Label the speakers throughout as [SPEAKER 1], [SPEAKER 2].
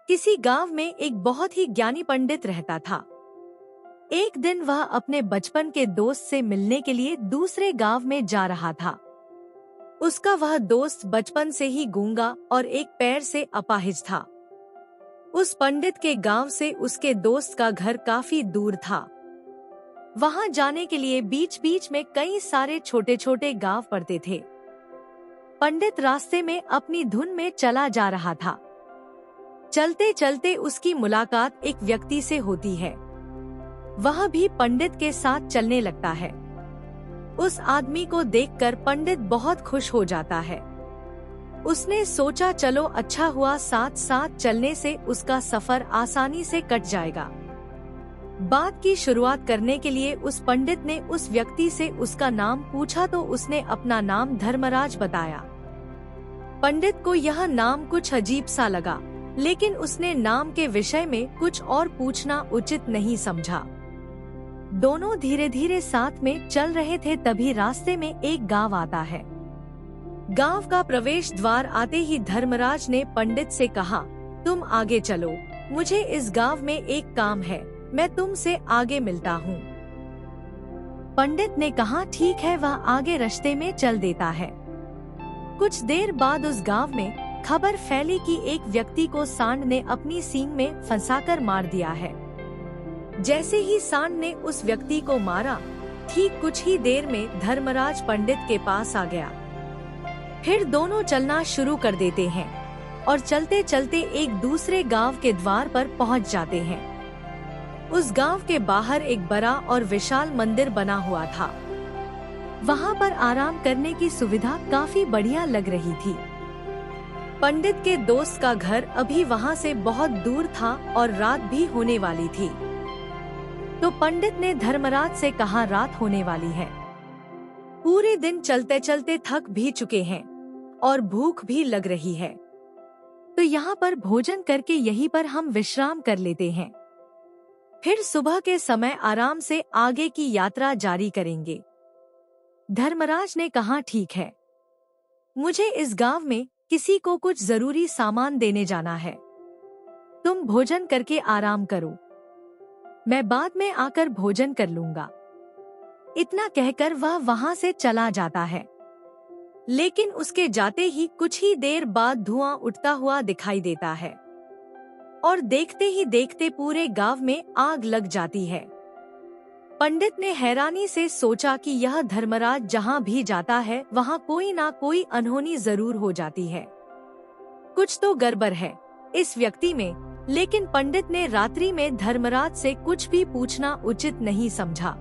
[SPEAKER 1] किसी गांव में एक बहुत ही ज्ञानी पंडित रहता था। एक दिन वह अपने बचपन के दोस्त से मिलने के लिए दूसरे गांव में जा रहा था। उसका वह दोस्त बचपन से ही गूंगा और एक पैर से अपाहिज था। उस पंडित के गांव से उसके दोस्त का घर काफी दूर था। वहां जाने के लिए बीच बीच में कई सारे छोटे छोटे गांव पड़ते थे। पंडित रास्ते में अपनी धुन में चला जा रहा था। चलते चलते उसकी मुलाकात एक व्यक्ति से होती है। वह भी पंडित के साथ चलने लगता है। उस आदमी को देखकर पंडित बहुत खुश हो जाता है। उसने सोचा चलो अच्छा हुआ, साथ साथ चलने से उसका सफर आसानी से कट जाएगा। बात की शुरुआत करने के लिए उस पंडित ने उस व्यक्ति से उसका नाम पूछा तो उसने अपना नाम धर्मराज बताया। पंडित को यह नाम कुछ अजीब सा लगा, लेकिन उसने नाम के विषय में कुछ और पूछना उचित नहीं समझा। दोनों धीरे धीरे साथ में चल रहे थे, तभी रास्ते में एक गांव आता है। गांव का प्रवेश द्वार आते ही धर्मराज ने पंडित से कहा, तुम आगे चलो, मुझे इस गांव में एक काम है, मैं तुमसे आगे मिलता हूँ। पंडित ने कहा ठीक है। वह आगे रास्ते में चल देता है। कुछ देर बाद उस गांव में खबर फैली कि एक व्यक्ति को सांड ने अपनी सींग में फंसाकर मार दिया है। जैसे ही सांड ने उस व्यक्ति को मारा, ठीक कुछ ही देर में धर्मराज पंडित के पास आ गया। फिर दोनों चलना शुरू कर देते हैं और चलते चलते एक दूसरे गांव के द्वार पर पहुंच जाते हैं। उस गांव के बाहर एक बड़ा और विशाल मंदिर बना हुआ था। वहां पर आराम करने की सुविधा काफी बढ़िया लग रही थी। पंडित के दोस्त का घर अभी वहां से बहुत दूर था और रात भी होने वाली थी। तो पंडित ने धर्मराज से कहा, रात होने वाली है, पूरे दिन चलते चलते थक भी चुके हैं और भूख भी लग रही है, तो यहाँ पर भोजन करके यहीं पर हम विश्राम कर लेते हैं। फिर सुबह के समय आराम से आगे की यात्रा जारी करेंगे। धर्मराज ने कहा ठीक है, मुझे इस गांव में किसी को कुछ जरूरी सामान देने जाना है, तुम भोजन करके आराम करो, मैं बाद में आकर भोजन कर लूंगा। इतना कहकर वह वहां से चला जाता है। लेकिन उसके जाते ही कुछ ही देर बाद धुआं उठता हुआ दिखाई देता है और देखते ही देखते पूरे गांव में आग लग जाती है। पंडित ने हैरानी से सोचा कि यह धर्मराज जहां भी जाता है वहां कोई ना कोई अनहोनी जरूर हो जाती है, कुछ तो गड़बड़ है इस व्यक्ति में। लेकिन पंडित ने रात्रि में धर्मराज से कुछ भी पूछना उचित नहीं समझा।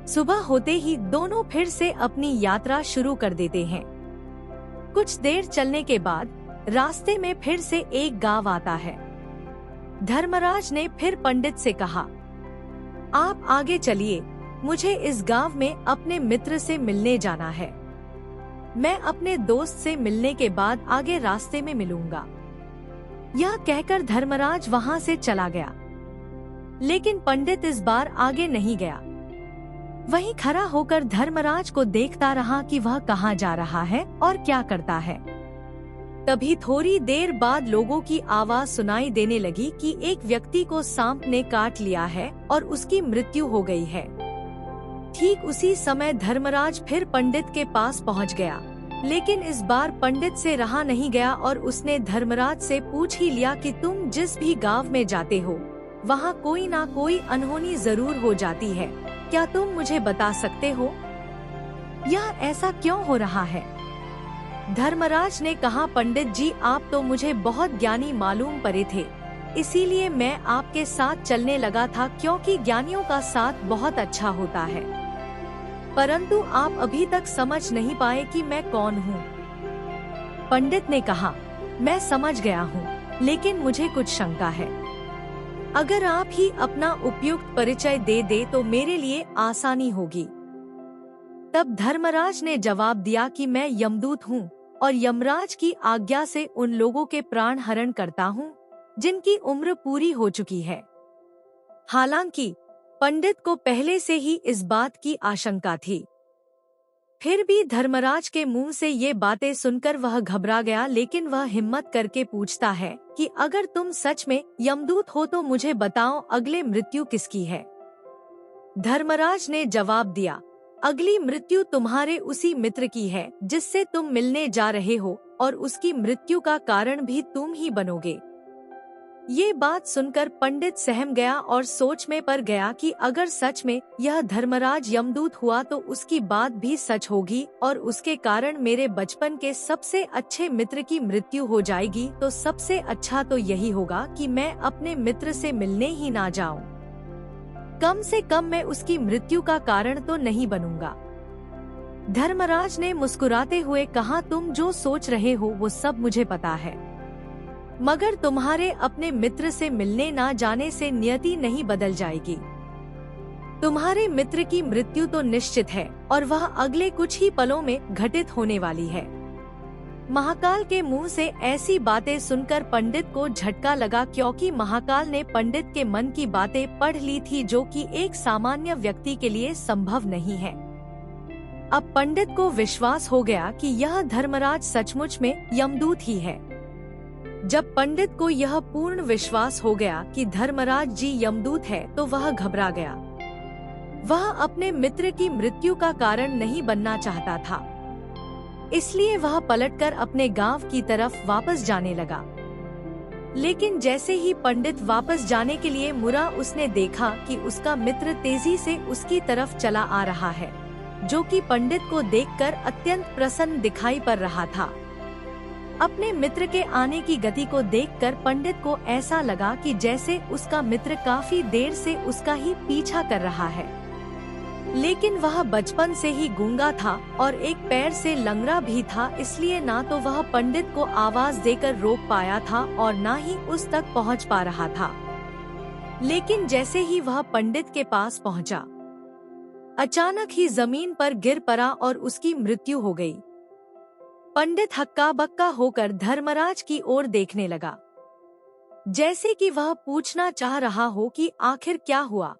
[SPEAKER 1] सुबह होते ही दोनों फिर से अपनी यात्रा शुरू कर देते हैं। कुछ देर चलने के बाद रास्ते में फिर से एक गांव आता है। धर्मराज ने फिर पंडित से कहा, आप आगे चलिए, मुझे इस गांव में अपने मित्र से मिलने जाना है, मैं अपने दोस्त से मिलने के बाद आगे रास्ते में मिलूंगा। यह कहकर धर्मराज वहां से चला गया। लेकिन पंडित इस बार आगे नहीं गया। वहीं खड़ा होकर धर्मराज को देखता रहा कि वह कहाँ जा रहा है और क्या करता है। तभी थोड़ी देर बाद लोगों की आवाज सुनाई देने लगी कि एक व्यक्ति को सांप ने काट लिया है और उसकी मृत्यु हो गई है। ठीक उसी समय धर्मराज फिर पंडित के पास पहुंच गया। लेकिन इस बार पंडित से रहा नहीं गया और उसने धर्मराज से पूछ ही लिया कि तुम जिस भी गांव में जाते हो वहां कोई ना कोई अनहोनी जरूर हो जाती है, क्या तुम मुझे बता सकते हो यह ऐसा क्यों हो रहा है? धर्मराज ने कहा, पंडित जी आप तो मुझे बहुत ज्ञानी मालूम पड़े थे, इसीलिए मैं आपके साथ चलने लगा था, क्योंकि ज्ञानियों का साथ बहुत अच्छा होता है। परंतु आप अभी तक समझ नहीं पाए कि मैं कौन हूँ। पंडित ने कहा, मैं समझ गया हूँ, लेकिन मुझे कुछ शंका है। अगर आप ही अपना उपयुक्त परिचय दे दे तो मेरे लिए आसानी होगी। तब धर्मराज ने जवाब दिया कि मैं यमदूत हूँ और यमराज की आज्ञा से उन लोगों के प्राण हरण करता हूँ जिनकी उम्र पूरी हो चुकी है। हालांकि पंडित को पहले से ही इस बात की आशंका थी। फिर भी धर्मराज के मुंह से ये बातें सुनकर वह घबरा गया, लेकिन वह हिम्मत करके पूछता है कि अगर तुम सच में यमदूत हो तो मुझे बताओ अगले मृत्यु किसकी है। धर्मराज ने जवाब दिया, अगली मृत्यु तुम्हारे उसी मित्र की है जिससे तुम मिलने जा रहे हो, और उसकी मृत्यु का कारण भी तुम ही बनोगे। ये बात सुनकर पंडित सहम गया और सोच में पड़ गया कि अगर सच में यह धर्मराज यमदूत हुआ तो उसकी बात भी सच होगी और उसके कारण मेरे बचपन के सबसे अच्छे मित्र की मृत्यु हो जाएगी। तो सबसे अच्छा तो यही होगा कि मैं अपने मित्र से मिलने ही ना जाऊं। कम से कम मैं उसकी मृत्यु का कारण तो नहीं बनूंगा। धर्मराज ने मुस्कुराते हुए कहा, तुम जो सोच रहे हो वो सब मुझे पता है, मगर तुम्हारे अपने मित्र से मिलने ना जाने से नियति नहीं बदल जाएगी। तुम्हारे मित्र की मृत्यु तो निश्चित है और वह अगले कुछ ही पलों में घटित होने वाली है। महाकाल के मुंह से ऐसी बातें सुनकर पंडित को झटका लगा, क्योंकि महाकाल ने पंडित के मन की बातें पढ़ ली थी, जो कि एक सामान्य व्यक्ति के लिए संभव नहीं है। अब पंडित को विश्वास हो गया कि यह धर्मराज सचमुच में यमदूत ही है। जब पंडित को यह पूर्ण विश्वास हो गया कि धर्मराज जी यमदूत है तो वह घबरा गया। वह अपने मित्र की मृत्यु का कारण नहीं बनना चाहता था, इसलिए वह पलटकर अपने गांव की तरफ वापस जाने लगा। लेकिन जैसे ही पंडित वापस जाने के लिए मुड़ा, उसने देखा कि उसका मित्र तेजी से उसकी तरफ चला आ रहा है, जो कि पंडित को देखकर अत्यंत प्रसन्न दिखाई पड़ रहा था। अपने मित्र के आने की गति को देखकर पंडित को ऐसा लगा कि जैसे उसका मित्र काफी देर से उसका ही पीछा कर रहा है। लेकिन वह बचपन से ही गूंगा था और एक पैर से लंगड़ा भी था, इसलिए ना तो वह पंडित को आवाज देकर रोक पाया था और ना ही उस तक पहुंच पा रहा था। लेकिन जैसे ही वह पंडित के पास पहुंचा, अचानक ही जमीन पर गिर पड़ा और उसकी मृत्यु हो गई। पंडित हक्का बक्का होकर धर्मराज की ओर देखने लगा, जैसे कि वह पूछना चाह रहा हो कि आखिर क्या हुआ।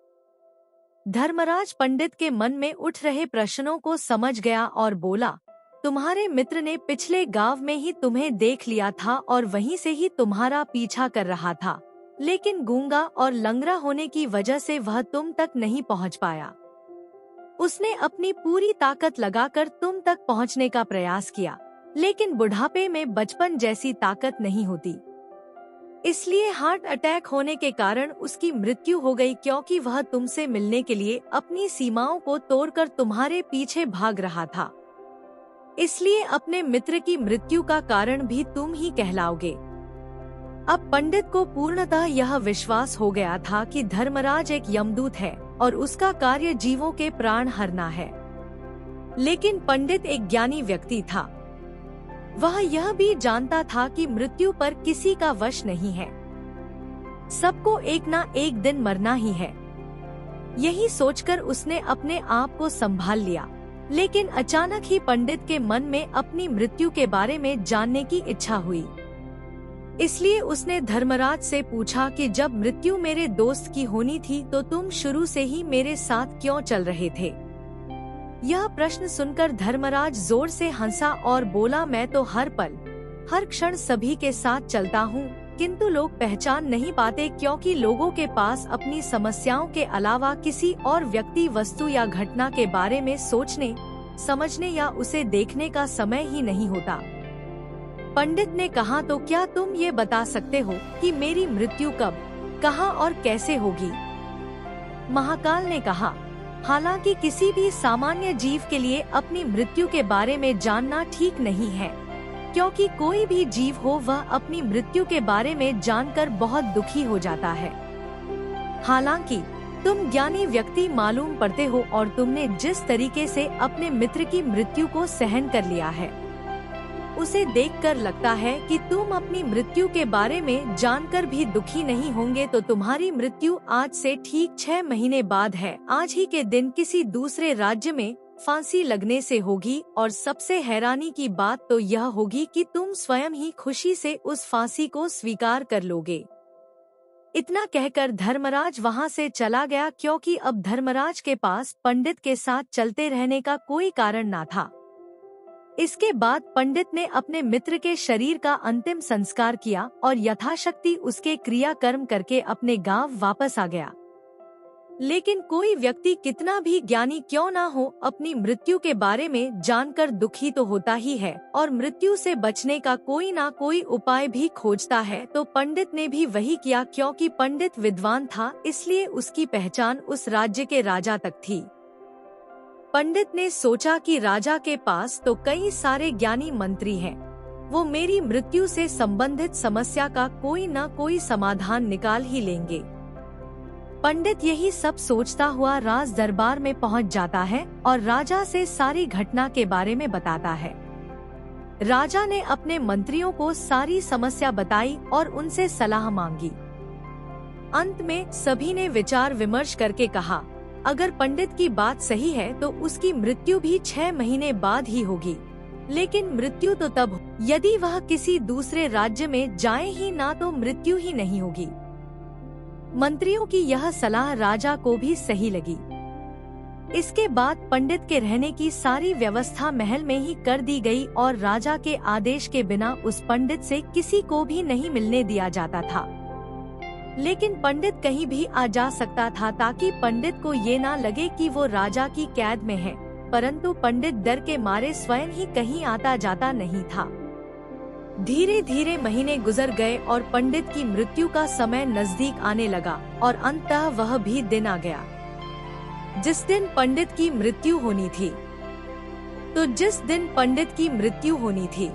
[SPEAKER 1] धर्मराज पंडित के मन में उठ रहे प्रश्नों को समझ गया और बोला, तुम्हारे मित्र ने पिछले गांव में ही तुम्हें देख लिया था और वहीं से ही तुम्हारा पीछा कर रहा था, लेकिन गूंगा और लंगड़ा होने की वजह से वह तुम तक नहीं पहुंच पाया। उसने अपनी पूरी ताकत लगाकर तुम तक पहुंचने का प्रयास किया, लेकिन बुढ़ापे में बचपन जैसी ताकत नहीं होती, इसलिए हार्ट अटैक होने के कारण उसकी मृत्यु हो गई, क्योंकि वह तुमसे मिलने के लिए अपनी सीमाओं को तोड़कर तुम्हारे पीछे भाग रहा था। इसलिए अपने मित्र की मृत्यु का कारण भी तुम ही कहलाओगे। अब पंडित को पूर्णतः यह विश्वास हो गया था कि धर्मराज एक यमदूत है और उसका कार्य जीवों के प्राण हरना है। लेकिन पंडित एक ज्ञानी व्यक्ति था। वह यह भी जानता था कि मृत्यु पर किसी का वश नहीं है, सबको एक ना एक दिन मरना ही है। यही सोचकर उसने अपने आप को संभाल लिया। लेकिन अचानक ही पंडित के मन में अपनी मृत्यु के बारे में जानने की इच्छा हुई। इसलिए उसने धर्मराज से पूछा कि जब मृत्यु मेरे दोस्त की होनी थी तो तुम शुरू से ही मेरे साथ क्यों चल रहे थे। यह प्रश्न सुनकर धर्मराज जोर से हंसा और बोला, मैं तो हर पल हर क्षण सभी के साथ चलता हूँ, किंतु लोग पहचान नहीं पाते, क्योंकि लोगों के पास अपनी समस्याओं के अलावा किसी और व्यक्ति, वस्तु या घटना के बारे में सोचने, समझने या उसे देखने का समय ही नहीं होता। पंडित ने कहा, तो क्या तुम ये बता सकते हो कि मेरी मृत्यु कब, कहाँ और कैसे होगी। महाकाल ने कहा, हालांकि किसी भी सामान्य जीव के लिए अपनी मृत्यु के बारे में जानना ठीक नहीं है, क्योंकि कोई भी जीव हो वह अपनी मृत्यु के बारे में जानकर बहुत दुखी हो जाता है। हालांकि तुम ज्ञानी व्यक्ति मालूम पड़ते हो और तुमने जिस तरीके से अपने मित्र की मृत्यु को सहन कर लिया है, उसे देखकर लगता है कि तुम अपनी मृत्यु के बारे में जानकर भी दुखी नहीं होंगे। तो तुम्हारी मृत्यु आज से ठीक 6 महीने बाद है। आज ही के दिन किसी दूसरे राज्य में फांसी लगने से होगी, और सबसे हैरानी की बात तो यह होगी कि तुम स्वयं ही खुशी से उस फांसी को स्वीकार कर लोगे। इतना कहकर धर्मराज वहां से चला गया, क्योंकि अब धर्मराज के पास पंडित के साथ चलते रहने का कोई कारण ना था। इसके बाद पंडित ने अपने मित्र के शरीर का अंतिम संस्कार किया और यथाशक्ति उसके क्रियाकर्म करके अपने गांव वापस आ गया। लेकिन कोई व्यक्ति कितना भी ज्ञानी क्यों ना हो, अपनी मृत्यु के बारे में जानकर दुखी तो होता ही है और मृत्यु से बचने का कोई ना कोई उपाय भी खोजता है। तो पंडित ने भी वही किया, क्योंकि पंडित विद्वान था, इसलिए उसकी पहचान उस राज्य के राजा तक थी। पंडित ने सोचा कि राजा के पास तो कई सारे ज्ञानी मंत्री हैं, वो मेरी मृत्यु से संबंधित समस्या का कोई न कोई समाधान निकाल ही लेंगे। पंडित यही सब सोचता हुआ राज दरबार में पहुंच जाता है और राजा से सारी घटना के बारे में बताता है। राजा ने अपने मंत्रियों को सारी समस्या बताई और उनसे सलाह मांगी। अंत में सभी ने विचार विमर्श करके कहा, अगर पंडित की बात सही है तो उसकी मृत्यु भी 6 महीने बाद ही होगी। लेकिन मृत्यु तो तब यदि वह किसी दूसरे राज्य में जाए ही ना, तो मृत्यु ही नहीं होगी। मंत्रियों की यह सलाह राजा को भी सही लगी। इसके बाद पंडित के रहने की सारी व्यवस्था महल में ही कर दी गई और राजा के आदेश के बिना उस पंडित से किसी को भी नहीं मिलने दिया जाता था। लेकिन पंडित कहीं भी आ जा सकता था, ताकि पंडित को ये ना लगे कि वो राजा की कैद में है। परंतु पंडित डर के मारे स्वयं ही कहीं आता जाता नहीं था। धीरे धीरे महीने गुजर गए और पंडित की मृत्यु का समय नजदीक आने लगा और अंततः वह भी दिन आ गया जिस दिन पंडित की मृत्यु होनी थी। तो जिस दिन पंडित की मृत्यु होनी थी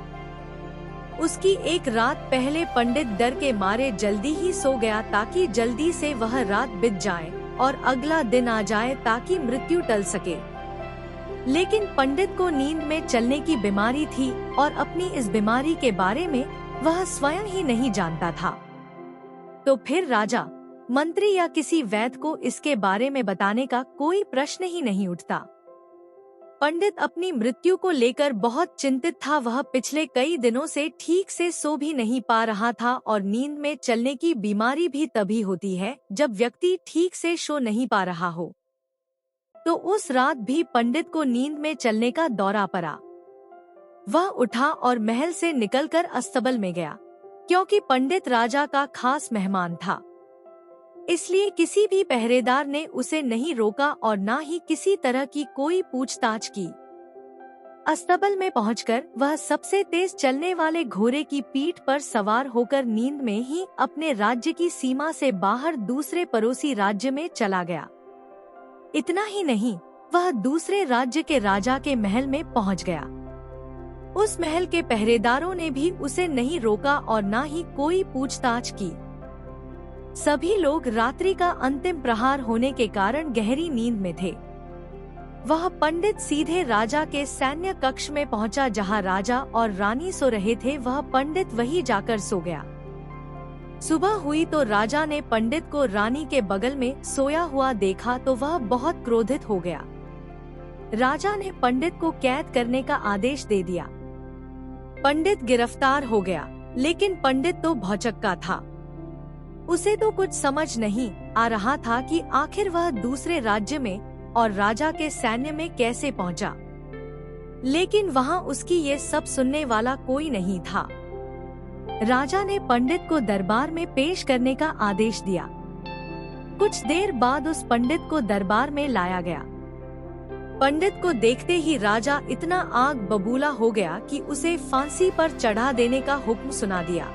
[SPEAKER 1] उसकी एक रात पहले पंडित डर के मारे जल्दी ही सो गया, ताकि जल्दी से वह रात बीत जाए और अगला दिन आ जाए, ताकि मृत्यु टल सके। लेकिन पंडित को नींद में चलने की बीमारी थी और अपनी इस बीमारी के बारे में वह स्वयं ही नहीं जानता था। तो फिर राजा, मंत्री या किसी वैद्य को इसके बारे में बताने का कोई प्रश्न ही नहीं उठता। पंडित अपनी मृत्यु को लेकर बहुत चिंतित था। वह पिछले कई दिनों से ठीक से सो भी नहीं पा रहा था और नींद में चलने की बीमारी भी तभी होती है जब व्यक्ति ठीक से सो नहीं पा रहा हो। तो उस रात भी पंडित को नींद में चलने का दौरा पड़ा। वह उठा और महल से निकलकर अस्तबल में गया, क्योंकि पंडित राजा का खास मेहमान था। इसलिए किसी भी पहरेदार ने उसे नहीं रोका और ना ही किसी तरह की कोई पूछताछ की। अस्तबल में पहुंचकर वह सबसे तेज चलने वाले घोड़े की पीठ पर सवार होकर नींद में ही अपने राज्य की सीमा से बाहर दूसरे पड़ोसी राज्य में चला गया। इतना ही नहीं, वह दूसरे राज्य के राजा के महल में पहुंच गया। उस महल के पहरेदारों ने भी उसे नहीं रोका और ना ही कोई पूछताछ की। सभी लोग रात्रि का अंतिम प्रहार होने के कारण गहरी नींद में थे। वह पंडित सीधे राजा के सैन्य कक्ष में पहुंचा, जहां राजा और रानी सो रहे थे। वह पंडित वहीं जाकर सो गया। सुबह हुई तो राजा ने पंडित को रानी के बगल में सोया हुआ देखा तो वह बहुत क्रोधित हो गया। राजा ने पंडित को कैद करने का आदेश दे दिया। पंडित गिरफ्तार हो गया, लेकिन पंडित तो भौचक्का था। उसे तो कुछ समझ नहीं आ रहा था कि आखिर वह दूसरे राज्य में और राजा के सैन्य में कैसे पहुंचा। लेकिन वहां उसकी ये सब सुनने वाला कोई नहीं था। राजा ने पंडित को दरबार में पेश करने का आदेश दिया। कुछ देर बाद उस पंडित को दरबार में लाया गया। पंडित को देखते ही राजा इतना आग बबूला हो गया कि उसे फांसी पर चढ़ा देने का हुक्म सुना दिया।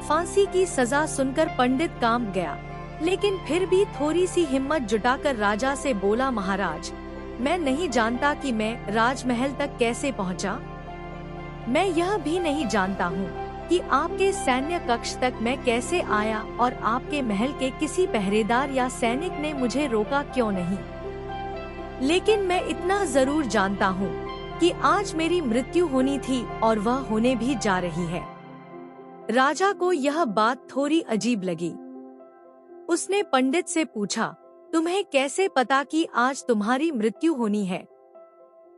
[SPEAKER 1] फांसी की सजा सुनकर पंडित कांप गया, लेकिन फिर भी थोड़ी सी हिम्मत जुटाकर राजा से बोला, महाराज, मैं नहीं जानता कि मैं राजमहल तक कैसे पहुंचा। मैं यह भी नहीं जानता हूँ कि आपके सैन्य कक्ष तक मैं कैसे आया और आपके महल के किसी पहरेदार या सैनिक ने मुझे रोका क्यों नहीं। लेकिन मैं इतना जरूर जानता हूँ कि आज मेरी मृत्यु होनी थी और वह होने भी जा रही है। राजा को यह बात थोड़ी अजीब लगी। उसने पंडित से पूछा, तुम्हें कैसे पता कि आज तुम्हारी मृत्यु होनी है?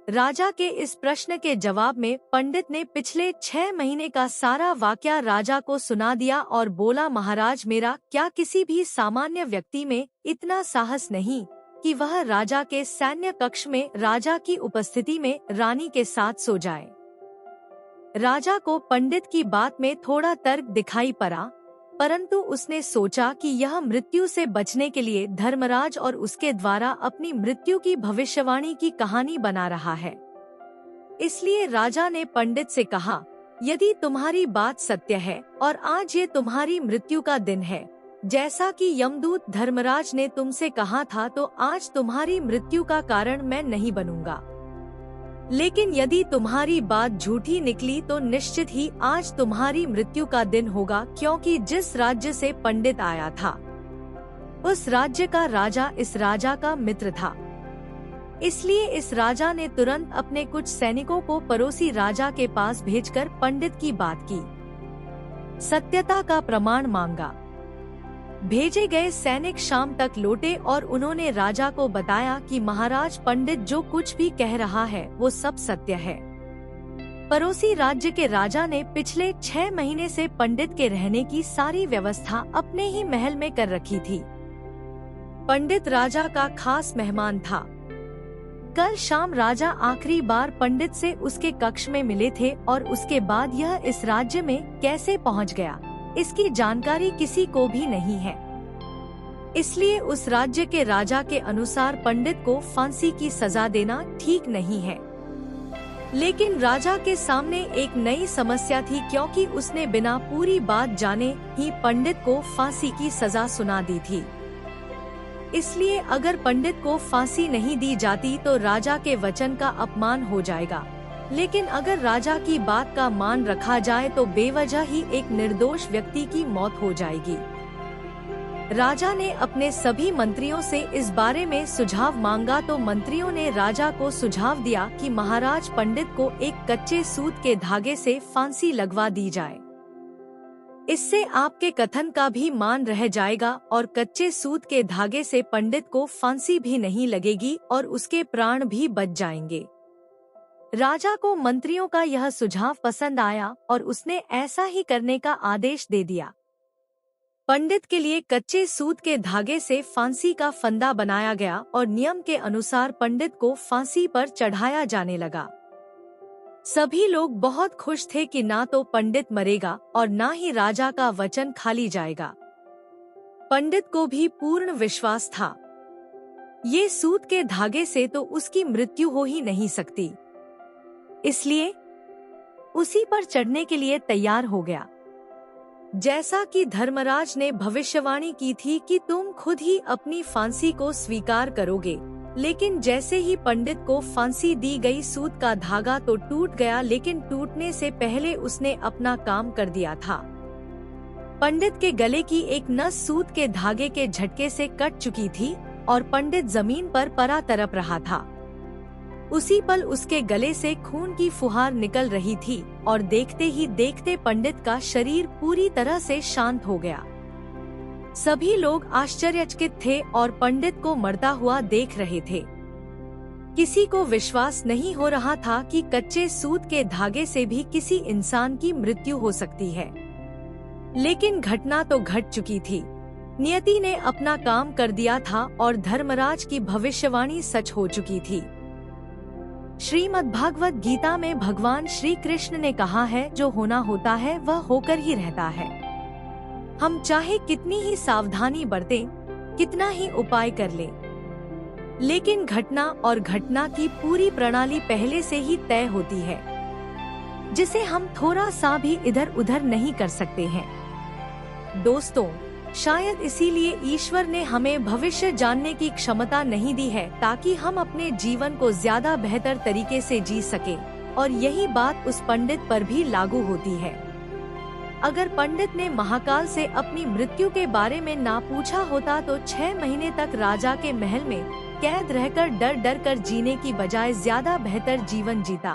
[SPEAKER 1] राजा के इस प्रश्न के जवाब में पंडित ने पिछले 6 महीने का सारा वाकया राजा को सुना दिया और बोला, महाराज, मेरा क्या किसी भी सामान्य व्यक्ति में इतना साहस नहीं कि वह राजा के सैन्य कक्ष में राजा की उपस्थिति में रानी के साथ सो जाए। राजा को पंडित की बात में थोड़ा तर्क दिखाई पड़ा, परंतु उसने सोचा कि यह मृत्यु से बचने के लिए धर्मराज और उसके द्वारा अपनी मृत्यु की भविष्यवाणी की कहानी बना रहा है। इसलिए राजा ने पंडित से कहा, यदि तुम्हारी बात सत्य है और आज ये तुम्हारी मृत्यु का दिन है, जैसा कि यमदूत धर्मराज ने तुमसे कहा था, तो आज तुम्हारी मृत्यु का कारण मैं नहीं बनूंगा। लेकिन यदि तुम्हारी बात झूठी निकली तो निश्चित ही आज तुम्हारी मृत्यु का दिन होगा, क्योंकि जिस राज्य से पंडित आया था उस राज्य का राजा इस राजा का मित्र था। इसलिए इस राजा ने तुरंत अपने कुछ सैनिकों को पड़ोसी राजा के पास भेजकर पंडित की बात की सत्यता का प्रमाण मांगा। भेजे गए सैनिक शाम तक लौटे और उन्होंने राजा को बताया कि महाराज, पंडित जो कुछ भी कह रहा है वो सब सत्य है। पड़ोसी राज्य के राजा ने पिछले 6 महीने से पंडित के रहने की सारी व्यवस्था अपने ही महल में कर रखी थी। पंडित राजा का खास मेहमान था। कल शाम राजा आखिरी बार पंडित से उसके कक्ष में मिले थे और उसके बाद यह इस राज्य में कैसे पहुंच गया, इसकी जानकारी किसी को भी नहीं है। इसलिए उस राज्य के राजा के अनुसार पंडित को फांसी की सजा देना ठीक नहीं है। लेकिन राजा के सामने एक नई समस्या थी, क्योंकि उसने बिना पूरी बात जाने ही पंडित को फांसी की सजा सुना दी थी। इसलिए अगर पंडित को फांसी नहीं दी जाती तो राजा के वचन का अपमान हो जाएगा, लेकिन अगर राजा की बात का मान रखा जाए तो बेवजह ही एक निर्दोष व्यक्ति की मौत हो जाएगी। राजा ने अपने सभी मंत्रियों से इस बारे में सुझाव मांगा तो मंत्रियों ने राजा को सुझाव दिया कि महाराज, पंडित को एक कच्चे सूत के धागे से फांसी लगवा दी जाए। इससे आपके कथन का भी मान रह जाएगा और कच्चे सूत के धागे से पंडित को फांसी भी नहीं लगेगी और उसके प्राण भी बच जाएंगे। राजा को मंत्रियों का यह सुझाव पसंद आया और उसने ऐसा ही करने का आदेश दे दिया। पंडित के लिए कच्चे सूत के धागे से फांसी का फंदा बनाया गया और नियम के अनुसार पंडित को फांसी पर चढ़ाया जाने लगा। सभी लोग बहुत खुश थे कि ना तो पंडित मरेगा और ना ही राजा का वचन खाली जाएगा। पंडित को भी पूर्ण विश्वास था, ये सूत के धागे से तो उसकी मृत्यु हो ही नहीं सकती। इसलिए उसी पर चढ़ने के लिए तैयार हो गया। जैसा कि धर्मराज ने भविष्यवाणी की थी कि तुम खुद ही अपनी फांसी को स्वीकार करोगे, लेकिन जैसे ही पंडित को फांसी दी गई, सूत का धागा तो टूट गया, लेकिन टूटने से पहले उसने अपना काम कर दिया था। पंडित के गले की एक नस सूत के धागे के झटके से कट चुकी थी और पंडित जमीन पर पड़ा तड़प रहा था। उसी पल उसके गले से खून की फुहार निकल रही थी और देखते ही देखते पंडित का शरीर पूरी तरह से शांत हो गया। सभी लोग आश्चर्यचकित थे और पंडित को मरता हुआ देख रहे थे। किसी को विश्वास नहीं हो रहा था कि कच्चे सूत के धागे से भी किसी इंसान की मृत्यु हो सकती है। लेकिन घटना तो घट चुकी थी। नियति ने अपना काम कर दिया था और धर्मराज की भविष्यवाणी सच हो चुकी थी। श्रीमद्भागवत गीता में भगवान श्री कृष्ण ने कहा है, जो होना होता है वह होकर ही रहता है। हम चाहे कितनी ही सावधानी बरतें, कितना ही उपाय कर लें, लेकिन घटना और घटना की पूरी प्रणाली पहले से ही तय होती है, जिसे हम थोड़ा सा भी इधर उधर नहीं कर सकते हैं। दोस्तों, शायद इसीलिए ईश्वर ने हमें भविष्य जानने की क्षमता नहीं दी है, ताकि हम अपने जीवन को ज्यादा बेहतर तरीके से जी सके। और यही बात उस पंडित पर भी लागू होती है। अगर पंडित ने महाकाल से अपनी मृत्यु के बारे में ना पूछा होता तो 6 महीने तक राजा के महल में कैद रहकर डर डर कर जीने की बजाय ज्यादा बेहतर जीवन जीता।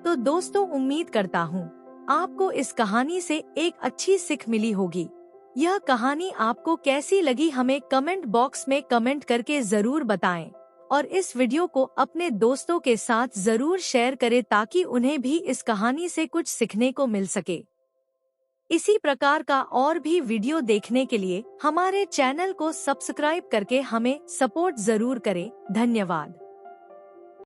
[SPEAKER 1] तो दोस्तों, उम्मीद करता हूँ आपको इस कहानी से एक अच्छी सीख मिली होगी। यह कहानी आपको कैसी लगी हमें कमेंट बॉक्स में कमेंट करके जरूर बताएं और इस वीडियो को अपने दोस्तों के साथ जरूर शेयर करें ताकि उन्हें भी इस कहानी से कुछ सीखने को मिल सके। इसी प्रकार का और भी वीडियो देखने के लिए हमारे चैनल को सब्सक्राइब करके हमें सपोर्ट जरूर करें। धन्यवाद।